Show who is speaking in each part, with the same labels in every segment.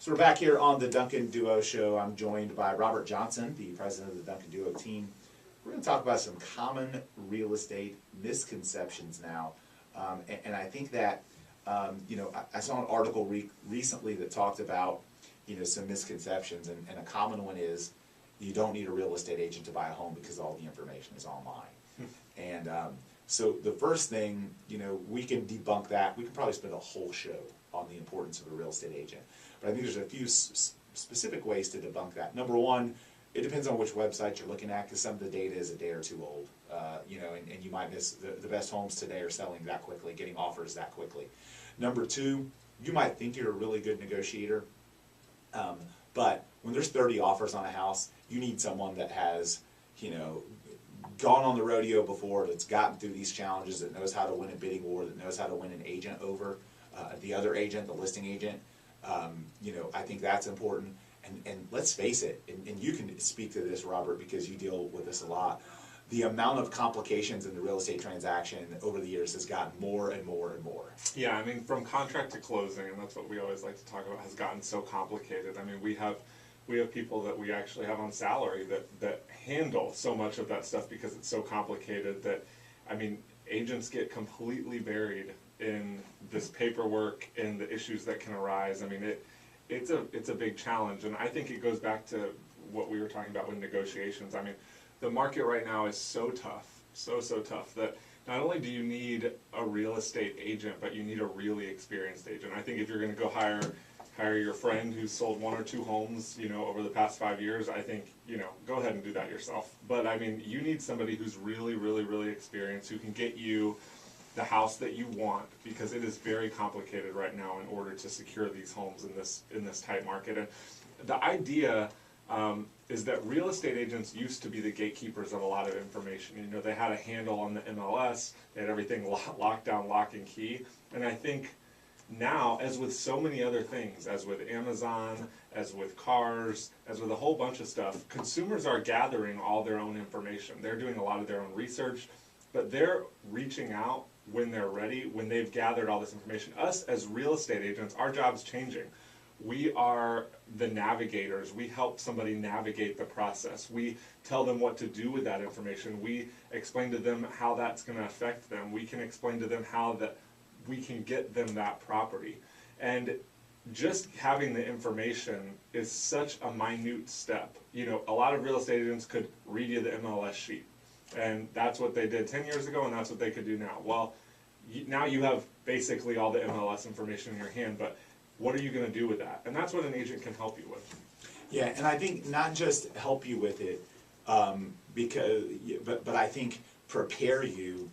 Speaker 1: So we're back here on the Duncan Duo Show. I'm joined by Robert Johnson, the president of the Duncan Duo team. We're going to talk about some common real estate misconceptions now. And I think that, I saw an article recently that talked about, some misconceptions. And a common one is you don't need a real estate agent to buy a home because all the information is online. And so the first thing, we can debunk that. We can probably spend a whole show on the importance of a real estate agent. But I think there's a few specific ways to debunk that. Number one, it depends on which website you're looking at, because some of the data is a day or two old. And you might miss the best homes today are selling that quickly, getting offers that quickly. Number two, you might think you're a really good negotiator, but when there's 30 offers on a house, you need someone that has, gone on the rodeo before, that's gotten through these challenges, that knows how to win a bidding war, that knows how to win an agent over the other agent, the listing agent. I think that's important. And let's face it, and you can speak to this, Robert, because you deal with this a lot. The amount of complications in the real estate transaction over the years has gotten more and more and more.
Speaker 2: Yeah, I mean, from contract to closing, and that's what we always like to talk about, has gotten so complicated. I mean, we have people that we actually have on salary that handle so much of that stuff because it's so complicated that, I mean, agents get completely buried in this paperwork and the issues that can arise. I mean, it's a big challenge, and I think it goes back to what we were talking about with negotiations. I mean, the market right now is so tough, so tough, that not only do you need a real estate agent, but you need a really experienced agent. I think if you're going to go hire your friend who's sold 1 or 2 homes, over the past 5 years, I think, go ahead and do that yourself. But I mean, you need somebody who's really, really, really experienced, who can get you the house that you want, because it is very complicated right now in order to secure these homes in this tight market. And the idea is that real estate agents used to be the gatekeepers of a lot of information. They had a handle on the MLS, they had everything locked down, lock and key. And I think now, as with so many other things, as with Amazon, as with cars, as with a whole bunch of stuff, consumers are gathering all their own information. They're doing a lot of their own research, but they're reaching out when they're ready, when they've gathered all this information. Us as real estate agents, our job's changing. We are the navigators. We help somebody navigate the process. We tell them what to do with that information. We explain to them how that's going to affect them. We can explain to them how that we can get them that property. And just having the information is such a minute step. A lot of real estate agents could read you the MLS sheet, and that's what they did 10 years ago, and that's what they could do now. Well, now you have basically all the MLS information in your hand, but what are you going to do with that? And that's what an agent can help you with.
Speaker 1: Yeah, and I think not just help you with it, but I think prepare you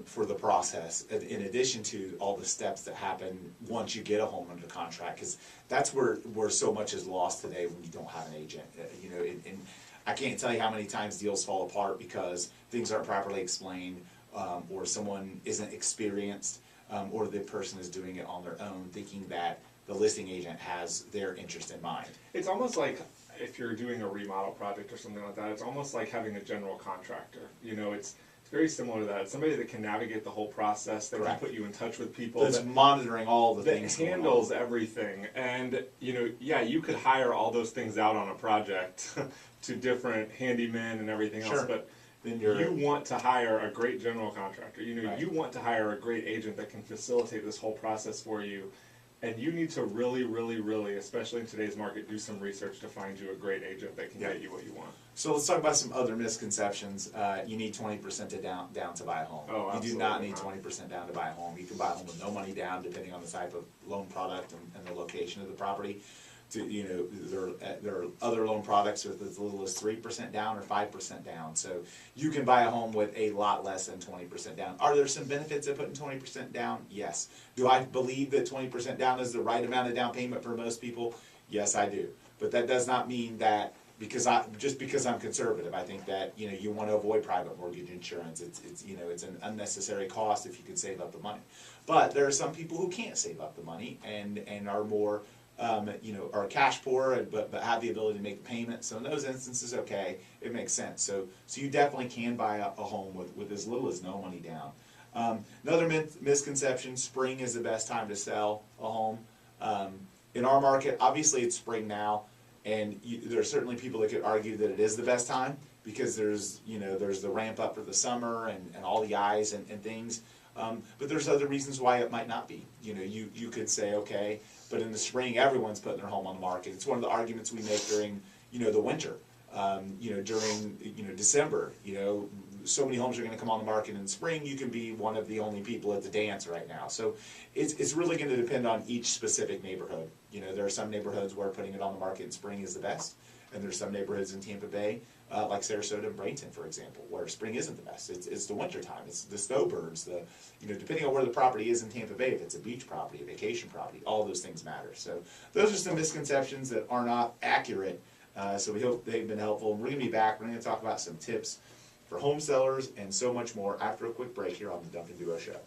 Speaker 1: for the process, in addition to all the steps that happen once you get a home under contract, because that's where so much is lost today when you don't have an agent. And I can't tell you how many times deals fall apart because things aren't properly explained, or someone isn't experienced, or the person is doing it on their own, thinking that the listing agent has their interest in mind.
Speaker 2: It's almost like if you're doing a remodel project or something like that, it's almost like having a general contractor. It's very similar to that. It's somebody that can navigate the whole process, that
Speaker 1: Correct.
Speaker 2: can put you in touch with people.
Speaker 1: That's monitoring all the
Speaker 2: that
Speaker 1: things.
Speaker 2: That handles everything. And, you could hire all those things out on a project to different handymen and everything else,
Speaker 1: Sure.
Speaker 2: but
Speaker 1: then
Speaker 2: you want to hire a great general contractor.
Speaker 1: Right.
Speaker 2: You want to hire a great agent that can facilitate this whole process for you. And you need to really, really, really, especially in today's market, do some research to find you a great agent that can get you what you want.
Speaker 1: So let's talk about some other misconceptions. You need 20% down to buy a home.
Speaker 2: Oh,
Speaker 1: you do not need 20% down to buy a home. You can buy a home with no money down, depending on the type of loan product and the location of the property. There are other loan products with as little as 3% down or 5% down. So you can buy a home with a lot less than 20% down. Are there some benefits of putting 20% down? Yes. Do I believe that 20% down is the right amount of down payment for most people? Yes, I do. But that does not mean that because I'm conservative. I think that you want to avoid private mortgage insurance. It's an unnecessary cost if you can save up the money. But there are some people who can't save up the money and are more are cash poor, but have the ability to make the payment. So in those instances, okay, it makes sense. So you definitely can buy a home with as little as no money down. Another misconception: spring is the best time to sell a home. in our market, obviously it's spring now, and there are certainly people that could argue that it is the best time because there's the ramp up for the summer and all the eyes and things. But there's other reasons why it might not be. You could say, okay, but in the spring everyone's putting their home on the market. It's one of the arguments we make during the winter. During December, so many homes are going to come on the market in spring. You can be one of the only people at the dance right now. So it's really going to depend on each specific neighborhood. There are some neighborhoods where putting it on the market in spring is the best, and there's some neighborhoods in Tampa Bay, like Sarasota and Bradenton, for example, where spring isn't the best. It's the winter time. It's the snowbirds. Depending on where the property is in Tampa Bay, if it's a beach property, a vacation property, all those things matter. So those are some misconceptions that are not accurate. So we hope they've been helpful. We're going to be back. We're going to talk about some tips for home sellers and so much more after a quick break here on the Duncan Duo Show.